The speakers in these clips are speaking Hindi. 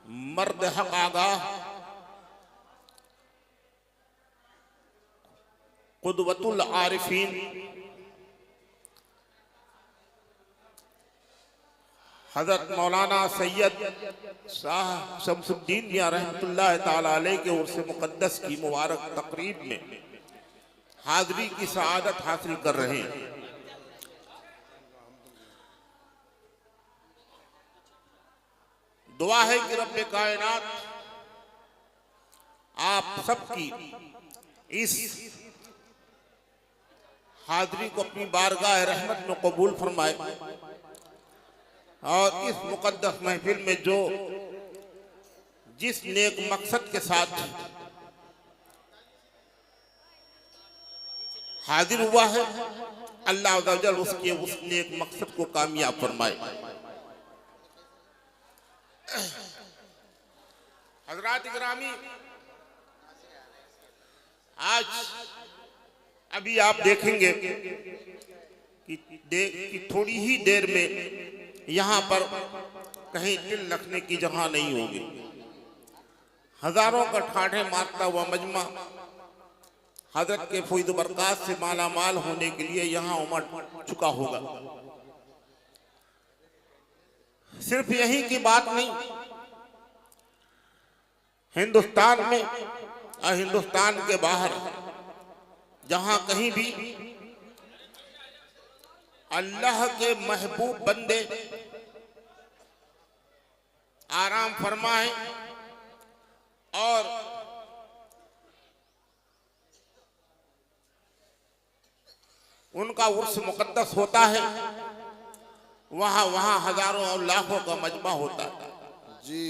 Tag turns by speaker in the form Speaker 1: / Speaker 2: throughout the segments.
Speaker 1: मर्द हक आगाह, कुदवतुल आरिफीन, हजरत मौलाना सैयद शाह शमसुद्दीन मियां रहमतुल्लाह ताला अलैह के उर्स मुक़द्दस की मुबारक तकरीब में हाज़री की सआदत हासिल कर रहे हैं। दुआ है कि रब्बे कायनात आप सबकी इस हाज़री को अपनी बारगाह रहमत में कबूल फरमाए और इस मुक़द्दस महफिल में जो जिस नेक मकसद के साथ हाजिर हुआ है, अल्लाह अज़्ज़ा वजल उसके उस नेक मकसद को कामयाब फरमाए। हज़रात इकरामी, आज अभी आप देखेंगे कि थोड़ी ही देर में यहाँ पर कहीं तिल रखने की जगह नहीं होगी। हजारों का ठाठे मारता हुआ मजमा हजरत के फैज़ बरक़ात से माला माल होने के लिए यहाँ उमड़ चुका होगा। सिर्फ यही की बात नहीं, हिंदुस्तान में और हिंदुस्तान के बाहर जहाँ कहीं भी अल्लाह के महबूब बंदे आराम फरमाए और उनका उर्स मुक़द्दस होता है, वहाँ हजारों और लाखों का मजमा होता है।
Speaker 2: जी,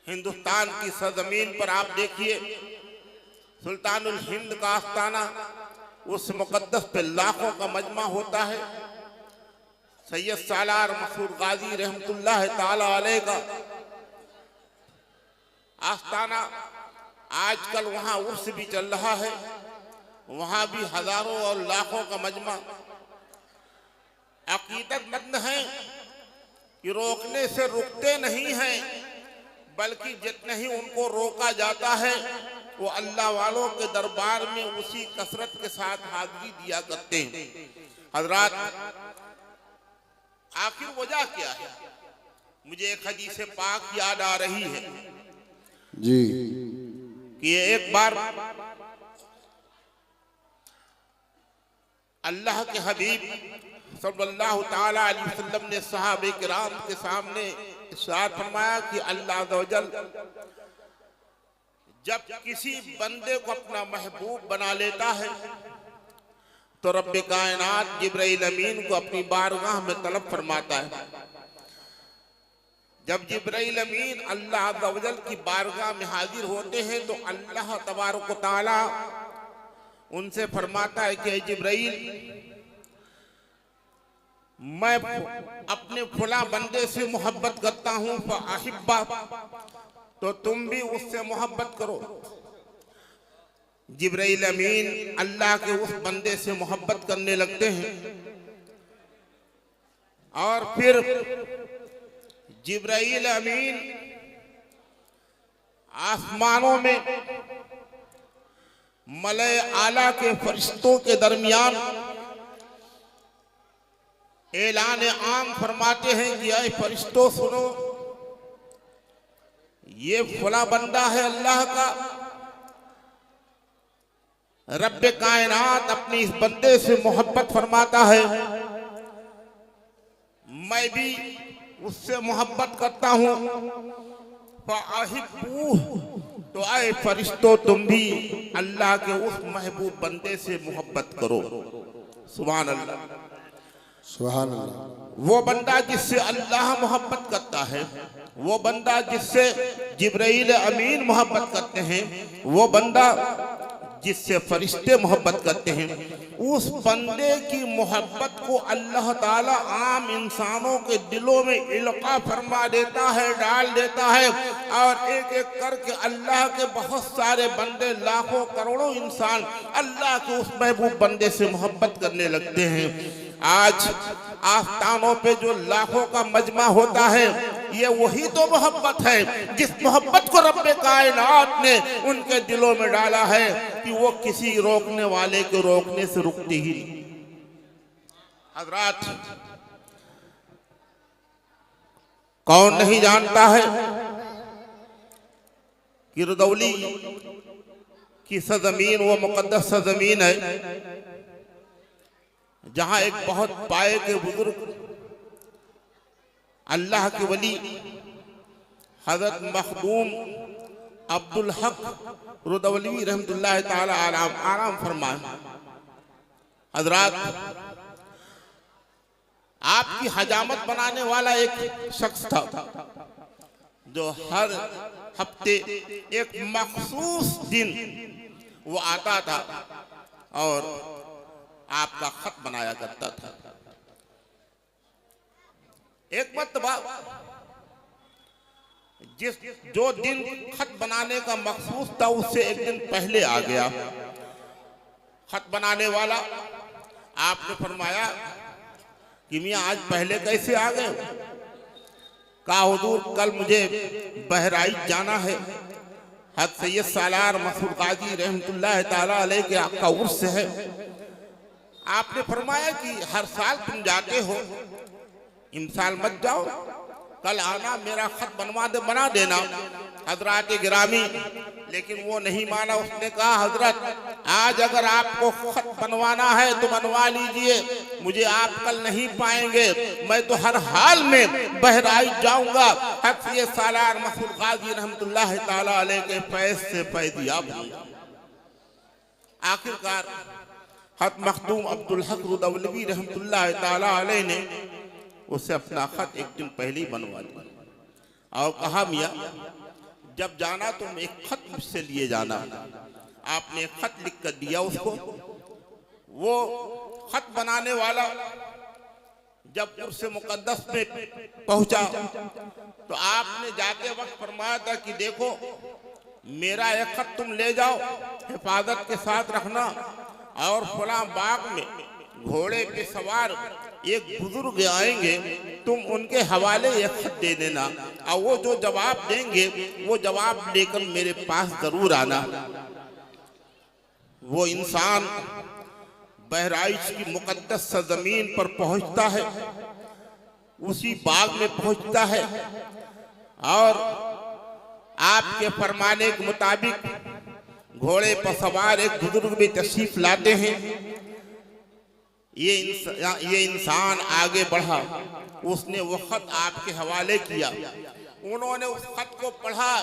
Speaker 1: हिंदुस्तान की सरजमीन पर आप देखिए, सुल्तानुल हिंद का आस्ताना, उस मुक़द्दस पे लाखों का मजमा होता है। सैयद सालार मसूद गाजी रहमतुल्लाह ताला अलैह का आस्ताना, आजकल वहाँ उर्स भी चल रहा है, वहाँ भी हजारों और लाखों का मजमा। अकीदतमंद हैं कि रोकने से रुकते नहीं हैं, बल्कि जितने ही उनको रोका जाता है वो अल्लाह वालों के दरबार में उसी कसरत के साथ हाजिरी दिया करते हैं। हजरात, आखिर वजह क्या है? मुझे एक हदीस पाक याद आ रही है
Speaker 2: जी,
Speaker 1: कि एक बार अल्लाह के हबीब सल्लल्लाहु ताला अलैहि वसल्लम ने सहाबे किराम के सामने इरशाद फरमाया कि अल्लाह अज़्ज़ा वजल जब किसी बंदे को अपना महबूब बना लेता है तो रब्बे कायनात जिब्राइल अमीन को अपनी बारगाह में तलब फरमाता है। जब जिब्राइल अमीन अल्लाह अज़्ज़ा वजल की बारगाह में हाजिर होते हैं तो अल्लाह तबारक व तआला उनसे फरमाता है कि जिब्राइल, मैं अपने फुला बंदे से मोहब्बत करता हूँ, फ़अहिब्बा, तो तुम भी उससे मोहब्बत करो। जिब्राइल अमीन अल्लाह के उस बंदे से मोहब्बत करने लगते हैं और फिर जिब्राइल अमीन आसमानों में मलए आला के फरिश्तों के दरमियान ऐलान आम फरमाते हैं कि ऐ फरिश्तों सुनो, ये फला बंदा है अल्लाह का, रब्बे कायनात अपनी इस बंदे से मोहब्बत फरमाता है, मैं भी उससे मोहब्बत करता हूँ, फ़अहिब्बूह, तो आए फरिश्तों तुम भी अल्लाह के उस महबूब बंदे से मोहब्बत करो। सुभान अल्लाह,
Speaker 2: सुभान अल्लाह।
Speaker 1: वो बंदा जिससे अल्लाह मोहब्बत करता है, वो बंदा जिससे जिब्राइल अमीन मोहब्बत करते हैं, वो बंदा जिससे फरिश्ते मोहब्बत करते हैं, उस बंदे की मोहब्बत को अल्लाह ताला आम इंसानों के दिलों में इल्का फरमा देता है, डाल देता है और एक एक करके अल्लाह के बहुत सारे बंदे, लाखों करोड़ों इंसान अल्लाह के उस महबूब बंदे से मोहब्बत करने लगते हैं। आज आस्थानों पे जो लाखों का मजमा होता है, ये वही तो मोहब्बत है जिस मोहब्बत को रब्बे कायनात ने उनके दिलों में डाला है कि वो किसी रोकने वाले को रोकने से रुकती ही नहीं। हजरात, कौन नहीं जानता है कि रुदौली की सरजमीन वो मुकद्दस सरजमीन है जहां एक बहुत पाए के बुजुर्ग अल्लाह के वली हजरत मखदूम अब्दुल हक रुदौली रहमतुल्लाह ताला अलैह आराम फरमाए। हजरात, आपकी हजामत बनाने वाला एक शख्स था जो हर हफ्ते एक मखसूस दिन वो आता था और आपका खत बनाया करता था। एक मर्तबा जो दिन खत बनाने का मखसूस था उससे एक दिन पहले आ गया खत बनाने वाला। आपने फरमाया कि मियाँ आज पहले कैसे आ गए? कहा हुजूर कल मुझे बहराइच जाना है, हज़रत सैयद सालार मसूद काजी रहमतुल्लाह ताला अलैह के आपका उर्स है। आपने फरमाया कि हर साल तुम जाते हो, इन साल मत जाओ, कल आना, मेरा खत बना देना। हजरत गिरामी लेकिन वो नहीं माना। उसने कहा हजरत आज अगर आपको खत बनवाना है तो बनवा लीजिए, मुझे आप कल नहीं पाएंगे, मैं तो हर हाल में बहराइच जाऊंगा। हज़रत सालार मसूद काजी रहमतुल्लाह ताला अलैह के फैज़ से पैदियाब हुआ। आखिरकार हज़रत मखदूम अब्दुल हक रुदौली रहमतुल्लाह ताला अलैह ने उससे अपना खत एक दिन पहले ही बनवा दिया और कहा मियाँ जब जाना तुम एक खत मुझसे लिए जाना। आपने एक खत लिख कर दिया उसको। वो खत बनाने वाला जब उर्स मुकद्दस में पहुंचा तो आपने जाते वक्त फरमाया था कि देखो मेरा एक खत तुम ले जाओ, हिफाजत के साथ रखना, और फलां बाग में घोड़े पे सवार एक बुजुर्ग आएंगे, तुम उनके हवाले एक खत दे देना और वो जो जवाब देंगे वो जवाब लेकर मेरे पास जरूर आना। वो इंसान बहराइच की मुकद्दस सरजमीन पर पहुंचता है, उसी बाग में पहुंचता है और आपके फरमाने के मुताबिक घोड़े पर सवार एक बुजुर्ग भी तशरीफ लाते हैं। ये इंसान आगे बढ़ा, उसने वो खत आपके हवाले किया। उन्होंने उस खत को पढ़ा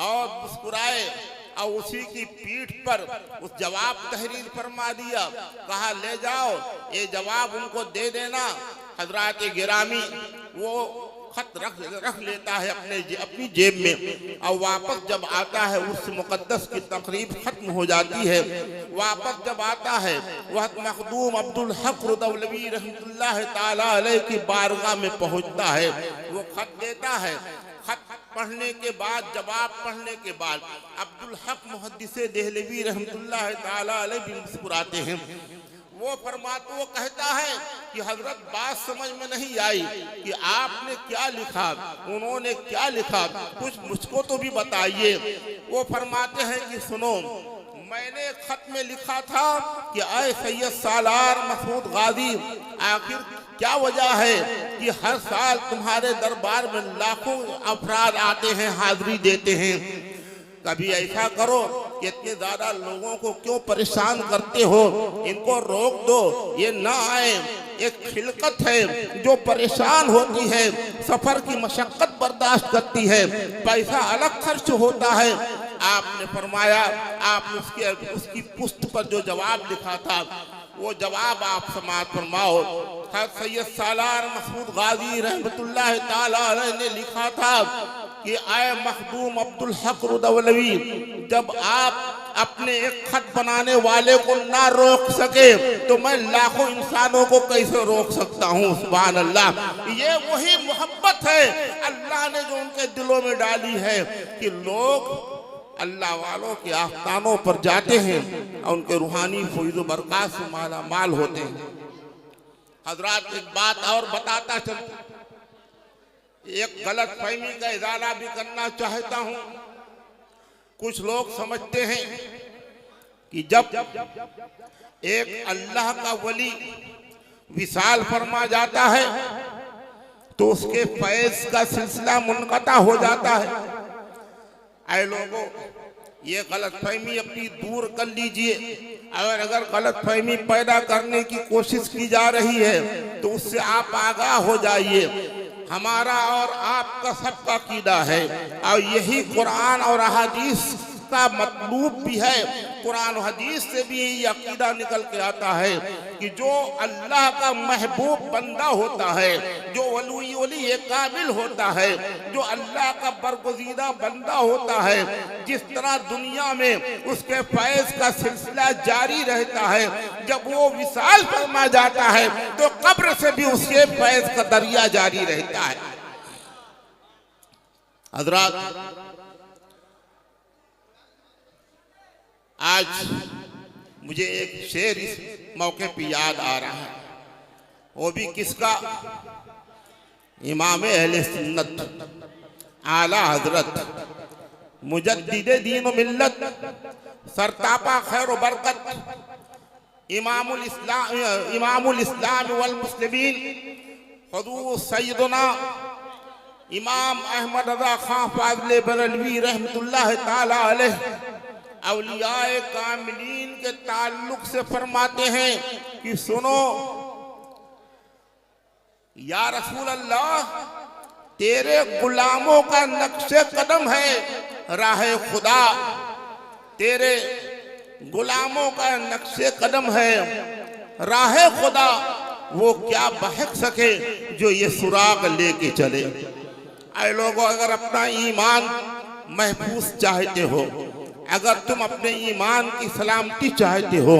Speaker 1: और मुस्कुराए और उसी की पीठ पर उस जवाब तहरीर फरमा दिया। कहा ले जाओ, ये जवाब उनको दे देना। हजरात गिरामी वो खत रख लेता है अपनी जेब में और वापस जब आता है उस मुकद्दस की तकरीब खत्म हो जाती है। वापस जब आता है वह मखदूम अब्दुल हक रुदौली रहमतुल्लाह ताला अलैह की बारगाह में पहुंचता है। वो खत देता है। खत पढ़ने के बाद, जवाब पढ़ने के बाद अब्दुल हक मुहद्दिसे देहलवी रहमतुल्लाह ताला अलैह भी मुस्कुराते हैं। वो कहता है कि हजरत बात समझ में नहीं आई कि आपने क्या लिखा, उन्होंने क्या लिखा, कुछ मुझको तो भी बताइए। वो फरमाते हैं कि सुनो, मैंने खत में लिखा था कि ऐ सैयद सालार मसूद गाजी, आखिर क्या वजह है कि हर साल तुम्हारे दरबार में लाखों अफराद आते हैं, हाजिरी देते हैं। कभी ऐसा करो कि इतने ज्यादा लोगों को क्यों परेशान करते हो, इनको रोक दो, ये ना आए। एक खिलकत है जो परेशान होती है, सफर की मशक्कत बर्दाश्त करती है, पैसा अलग खर्च होता है। आपने फरमाया, आपने उसकी पुस्त पर जो जवाब लिखा था वो जवाब आप समाअत फरमाओ। हज़रत सैयद सालार मसूद गाजी रहमतुल्लाह ताला अलैह ने लिखा था कि आए मखदूम अब्दुल हक रुदौली, जब आप अपने एक खत बनाने वाले को ना रोक सके तो मैं लाखों इंसानों को कैसे रोक सकता हूँ। सुभान अल्लाह। ये वही मोहब्बत है अल्लाह ने जो उनके दिलों में डाली है कि लोग अल्लाह वालों के आस्थानों पर जाते हैं और उनके रूहानी फैज़ बरक़ात से माला माल होते हैं। हजरात एक बात और बताता चलता, एक गलत फहमी का इजाला भी करना चाहता हूं। कुछ लोग समझते हैं कि जब एक अल्लाह का वली विशाल फरमा जाता है तो उसके फैज का सिलसिला मुनक़ता हो जाता है। ऐ लोगों, ये गलतफहमी अपनी दूर कर लीजिए। और अगर गलतफहमी पैदा करने की कोशिश की जा रही है तो उससे आप आगाह हो जाइए। हमारा और आपका सबका अकीदा है और यही कुरान और अहादीस का मतलूब भी है। कुरान और हदीस से भी यही अकीदा निकल के आता है कि जो अल्लाह का महबूब बंदा होता है, जो वली कामिल होता है, जो अल्लाह का बरगुज़ीदा बंदा होता है, जिस तरह दुनिया में उसके फैज़ का सिलसिला जारी रहता है, जब वो विशाल फरमा जाता है तो कब्र से भी उसके फैज़ का दरिया जारी रहता है। हज़रात, आज मुझे एक शेर इस मौके पे याद आ रहा है, वो भी किसका? इमाम अहले सुन्नत आला हजरत मुजद्दिदे दीन व मिल्लत सरतापा खैर व बरकत इमामुल इस्लाम वल मुस्लिमीन हुजूर सैयदना इमाम अहमद रज़ा खां फाज़िल बरेलवी रहमतुल्लाह ताला अलैह औलियाए कामिलीन के ताल्लुक से फरमाते हैं कि सुनो या रसूल अल्लाह, तेरे गुलामों का नक्शे कदम है राह खुदा, तेरे गुलामों का नक्शे कदम है राह खुदा, वो क्या बहक सके जो ये सुराग लेके चले। ऐ लोगों, अगर अपना ईमान महफूज चाहते हो, अगर तुम अपने ईमान की सलामती चाहते हो,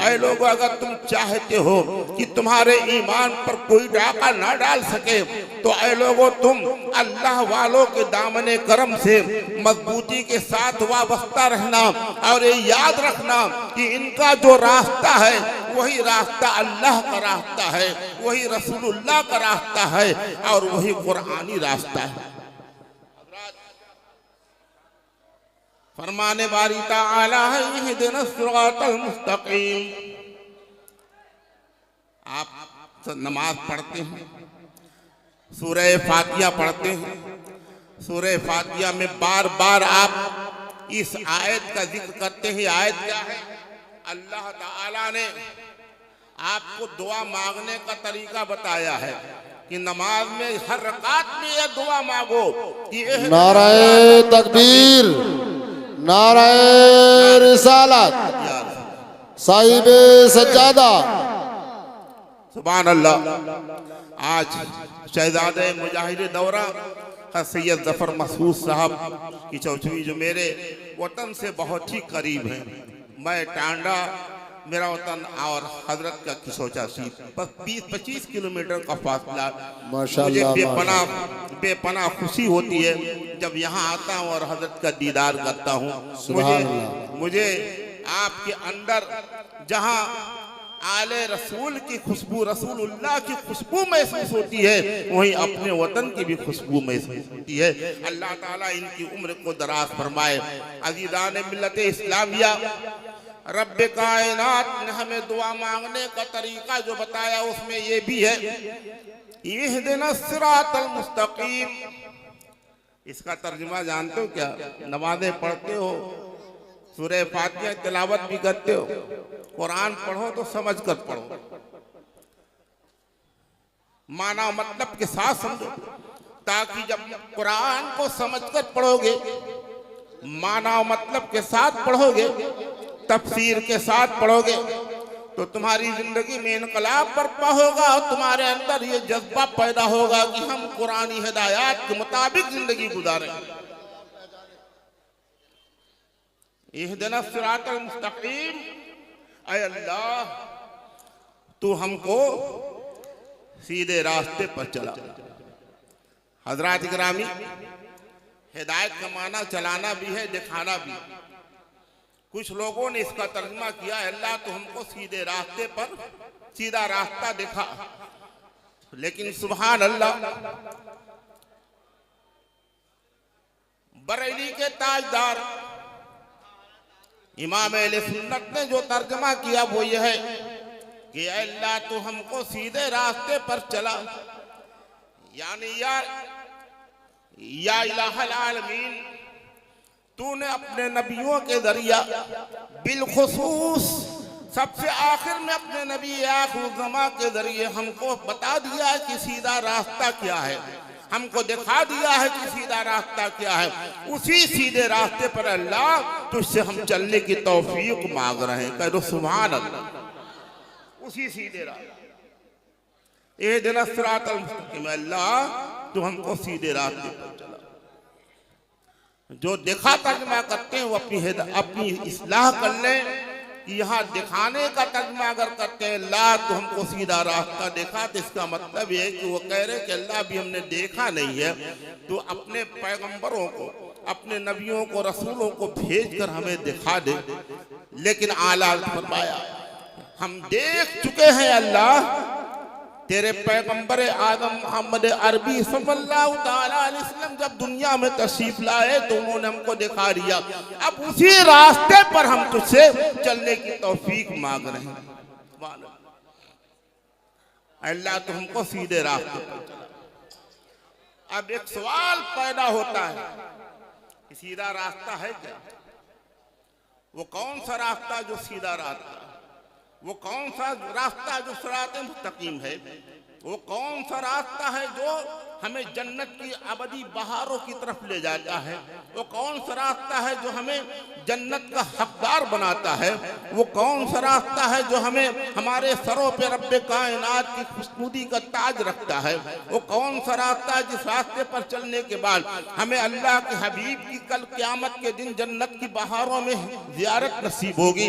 Speaker 1: ऐ लोगों अगर तुम चाहते हो कि तुम्हारे ईमान पर कोई डाका ना डाल सके, तो ऐ लोगों तुम अल्लाह वालों के दामने करम से मजबूती के साथ वाबस्ता रहना और ये याद रखना कि इनका जो रास्ता है वही रास्ता अल्लाह का रास्ता है, वही रसूलुल्लाह का रास्ता है और वही कुरानी रास्ता है। फरमाने बारी ताला है इहदिना सिरातल मुस्तकीम। आप नमाज पढ़ते हैं, सूरह फातिहा पढ़ते हैं, सूरह फातिहा में बार बार आप इस आयत का जिक्र करते हैं। आयत क्या है? अल्लाह ताला ने आपको दुआ मांगने का तरीका बताया है कि नमाज में हर रकात में यह दुआ मांगो कि
Speaker 2: नाराए तकबीर, नाराए रिसालत, साहिबे सज्जादा,
Speaker 1: सुभान अल्लाह। आज शहजादे मुजाहिद दौरा सैयद जफर मसूद साहब की चौथवी जो मेरे वतन से बहुत ही करीब है, मैं टांडा मेरा वतन और हजरत का खिसोचासी बस 20-25 किलोमीटर का फासला। मुझे बेपनाह खुशी होती है जब यहाँ आता हूँ और हजरत का दीदार करता हूँ। मुझे आपके अंदर जहाँ आले रसूल की खुशबू, रसूलुल्लाह की खुशबू महसूस होती है, वहीं अपने वतन की भी खुशबू महसूस होती है। अल्लाह ताला इनकी उम्र को दराज फरमाए। अज़ीज़ान मिल्लत इस्लामिया, रब्बे कायनात ने हमें दुआ मांगने का तरीका जो बताया उसमें ये भी है इहदिना सिरातल मुस्तकीम। इसका तर्जुमा जानते हो क्या? नमाजें पढ़ते हो, सूरह फातिहा तिलावत भी करते हो, कुरान पढ़ो तो समझ कर पढ़ो, माना मतलब के साथ समझो, ताकि जब कुरान को समझकर पढ़ोगे, माना मतलब के साथ पढ़ोगे, तफसीर के साथ पढ़ोगे, तो तुम्हारी जिंदगी में इनकलाब बरपा होगा और तुम्हारे अंदर ये जज्बा पैदा होगा कि हम कुरानी हिदायत के मुताबिक जिंदगी गुजारें। इहदिना सिरातल मुस्तकीम, ऐ अल्लाह तू हमको सीधे रास्ते पर चला। हजरात गिरामी, हिदायत का माना चलाना भी है, दिखाना भी। कुछ लोगों ने इसका तर्जुमा किया, अल्लाह तो हमको सीधे रास्ते पर सीधा रास्ता दिखा, लेकिन सुभान अल्लाह बरेली के ताजदार इमाम अहले सुन्नत ने जो तर्जमा किया वो ये है कि अल्लाह तो हमको सीधे रास्ते पर चला, यानी या इलाहल आलमीन, तूने अपने नबियों के जरिया बिलखुसूस सबसे आखिर में अपने नबी आखिरुज़्ज़मा के जरिए हमको बता दिया है कि सीधा रास्ता क्या है, हमको दिखा दिया है कि सीधा रास्ता क्या है। उसी सीधे रास्ते पर अल्लाह तुझसे हम चलने की तौफीक मांग रहे हैं। कह दो सुभान अल्लाह। उसी सीधे रास्ते इहदिना सिरातल मुस्तकीम, अल्लाह तू हमको सीधे रास्ते पर चला। जो दिखा तर्जमा करते हैं वो अपनी इस्लाह कर लें कि यहाँ दिखाने का तर्जमा अगर करते हैं अल्लाह तो हमको सीधा रास्ता देखा, तो इसका मतलब ये है कि वो कह रहे कि अल्लाह भी हमने देखा नहीं है, तो अपने पैगंबरों को, अपने नबियों को, रसूलों को भेज कर हमें दिखा दे। लेकिन आला फरमाया हम देख चुके हैं अल्लाह, तेरे पैगंबर आदम मोहम्मद अरबी सल्लल्लाहु ताला अलैहि वसल्लम जब दुनिया में तशरीफ लाए तो उन्होंने हमको दिखा दिया। अब उसी रास्ते पर हम तुझसे चलने की तौफीक मांग रहे हैं। अल्लाह तो हमको सीधे रास्ते पर चला। अब एक सवाल पैदा होता है कि सीधा रास्ता है क्या? वो कौन सा रास्ता जो सीधा रास्ता, वो कौन सा रास्ता जो सिरात मुस्तकीम है, वो कौन सा रास्ता है जो हमें जन्नत की अबदी बहारों की तरफ ले जाता है, वो कौन सा रास्ता है जो हमें जन्नत का हकदार बनाता है, वो कौन सा रास्ता है जो हमें हमारे सरों पे रब्बे कायनात की खुशनुदी का ताज रखता है, वो कौन सा रास्ता है जिस रास्ते पर चलने के बाद हमें अल्लाह के हबीब की कल क़यामत के दिन जन्नत की बहारों में ज़ियारत नसीब होगी।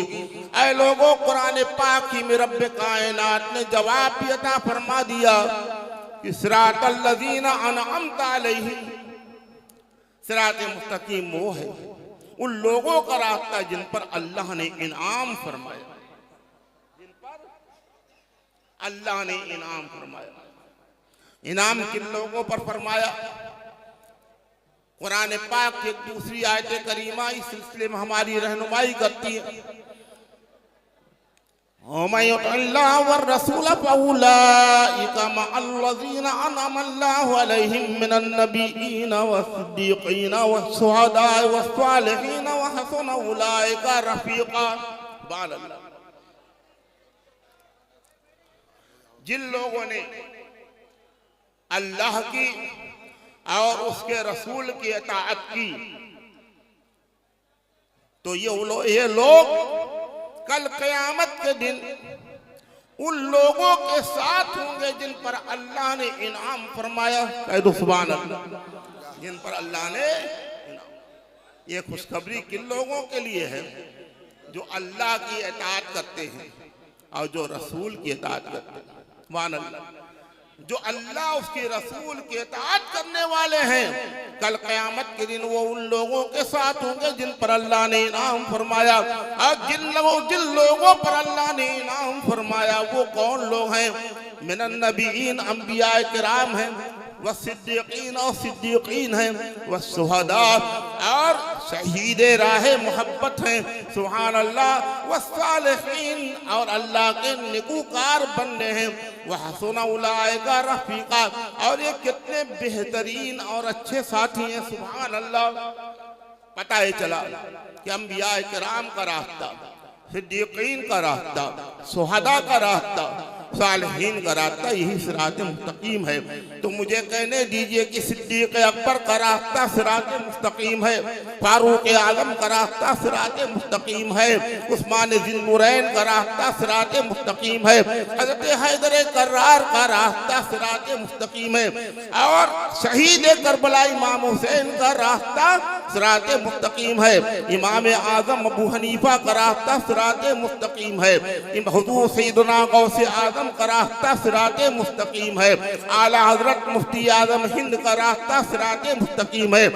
Speaker 1: ऐ लोगों, कुरान पाक ही में रब्बे कायनात ने जवाब भी अता फरमा दिया कि सिरातल लज़ीना अनअमता अलैहिम, सिरात मुस्तकीम वो है उन लोगों का रास्ता जिन पर अल्लाह ने इनाम फरमाया, जिन पर अल्लाह ने इनाम फरमाया। इनाम किन लोगों पर फरमाया? कुरान पाक की एक दूसरी आयत करीमा इस सिलसिले में हमारी रहनुमाई करती है। अल्लाह व रसूल फउलाइका मअल्लज़ीना अनअम अल्लाहु अलैहिम मिनन नबिय्यीन वस्सिद्दीक़ीन वश्शुहदाअ वस्सालिहीन व हसुन उलाइका रफ़ीक़ा। जिन लोगों ने अल्लाह की और उसके रसूल की इताअत की तो ये लोग कल क़यामत के दिन उन लोगों के साथ होंगे जिन पर अल्लाह ने इनाम फरमाया। कह दो सुभान अल्लाह। जिन पर अल्लाह ने इनाम। ये खुशखबरी किन लोगों के लिए है? जो अल्लाह की इताअत करते हैं और जो रसूल की इताअत करते हैं। सुभान अल्लाह। जो अल्लाह उसके रसूल की इताअत करने वाले हैं कल क़यामत के दिन वो उन लोगों के साथ होंगे जिन पर अल्लाह ने इनाम फरमाया। और जिन लोगों पर अल्लाह ने इनाम फरमाया वो कौन लोग हैं? मिनन नबीयीन, अंबिया किराम हैं, व सिद्दीकीन और सिद्दीकीन हैं, व शुहदा और शहीद राह मोहब्बत हैं। सुभान अल्लाह। व सालिहीन और अल्लाह के नेकूकार बंदे हैं। वह हसुन उलाइका रफ़ीक़ा और ये कितने बेहतरीन और अच्छे साथी हैं। सुभान अल्लाह। पता ही चला कि अंबिया किराम का रास्ता, सिद्दीकीन का रास्ता, शुहदा का रास्ता, सालिहीन का रास्ता यही सिरात मुस्तकीम है। तो मुझे कहने दीजिए कि सिद्दीक़ अकबर का रास्ता सिरात मुस्तकीम है, फारूक आज़म का रास्ता सिरात मुस्तकीम है, उस्मान ज़िन्नुरैन का रास्ता सिरात मुस्तकीम है, हज़रत हैदर कर्रार का रास्ता सिरात मुस्तकीम है, और शहीद करबला इमाम हुसैन का रास्ता सिरात मुस्तकीम है, इमाम आज़म अबू हनीफा का रास्ता सिरात मुस्तकीम है, हुज़ूर सैयदना गौसे आज़म का रास्ता सिराते मुस्तकीम है, आला हजरत मुफ्ती आज़म हिंद का रास्ता सिराते मुस्तकीम है,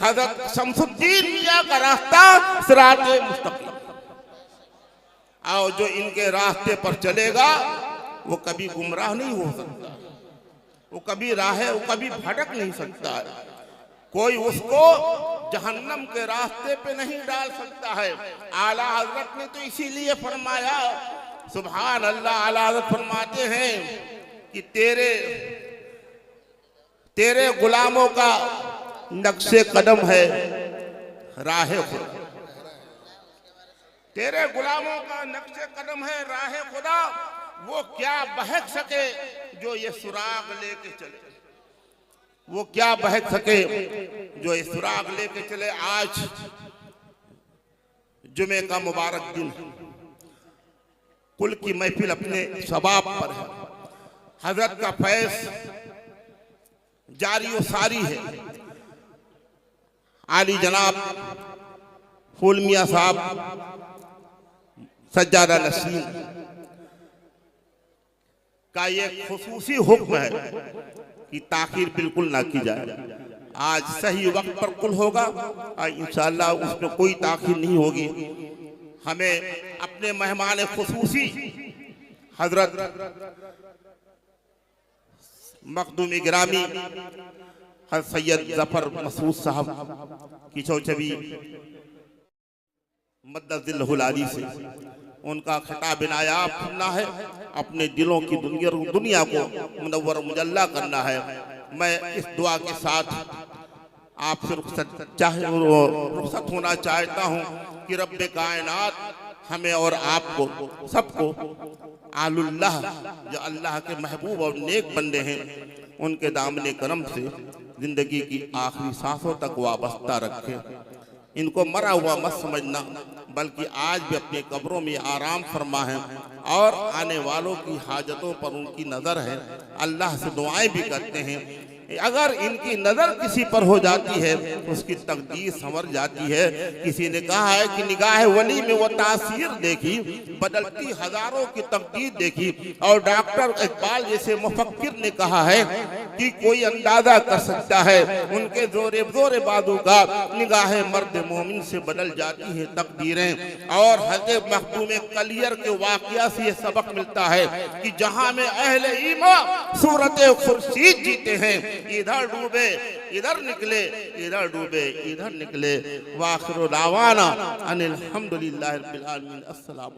Speaker 1: हजरत शमसुद्दीन मियां का रास्ता सिराते मुस्तकीम। और जो इनके रास्ते पर चलेगा वो कभी गुमराह नहीं हो सकता, वो कभी भटक नहीं सकता है। कोई उसको जहन्नम के रास्ते पे नहीं डाल सकता है। आला हजरत ने तो इसीलिए फरमाया, सुभान अल्लाह, आला हजरत फरमाते हैं कि तेरे गुलामों का नक्शे कदम है राहे खुदा, तेरे गुलामों का नक्शे कदम है राहे खुदा, वो क्या बहक सके जो ये सुराग लेके चले, वो क्या बहक सके जो ये सुराग लेके चले। आज जुमे का मुबारक दिन, कुल की महफिल अपने शबाब पर है, हजरत का फैज जारी व सारी है। आली जनाब फूल मियाँ साहब सज्जादा नसीम का ये खुसूसी हुक्म है कि ताखीर बिल्कुल ना की जाए। आज सही वक्त पर कुल होगा और इंशाअल्लाह उसमें कोई ताखीर नहीं होगी। हमें अपने मेहमान खुसूसी हजरत मखदूम गिरामी हज़रत सैयद जफर मसूद साहब की चौचवी मद्दज़िल्लहुल आली से उनका खिताब नायाब सुनना है, अपने दिलों की दुनिया को मुनव्वर मुजल्ला करना है। मैं इस दुआ के साथ आपसे रुखसत होना चाहता हूँ कि रब्बे कायनात हमें और आपको सबको आलुल्लाह जो अल्लाह के महबूब और नेक बंदे हैं उनके दामने करम से जिंदगी की आखिरी सांसों तक वाबस्ता रखें। इनको मरा हुआ मत समझना, बल्कि आज भी अपने कब्रों में आराम फरमा है और आने वालों की हाजतों पर उनकी नज़र है। अल्लाह से दुआएं भी करते हैं। अगर इनकी नज़र किसी पर हो जाती है तो उसकी तकदीर संवर जाती है। किसी ने कहा है कि निगाह वली में वो तासीर देखी, बदलती हजारों की तकदीर देखी। और डॉक्टर इकबाल जैसे मुफक्किर ने कहा है कि कोई अंदाजा कर सकता है उनके जोरे बाजू का, निगाह मर्द मोमिन से बदल जाती है तकदीरें। और हज़रत मखदूम कलियर के वाक़या से ये सबक मिलता है कि जहां में अहले ईमान सूरत खुर्शीद जीते हैं, इधर डूबे इधर निकले, इधर डूबे इधर निकले। वाखिरु दावाना अनिल हम्दुलिल्लाहि रब्बिल आलमीन। अस्सलाम।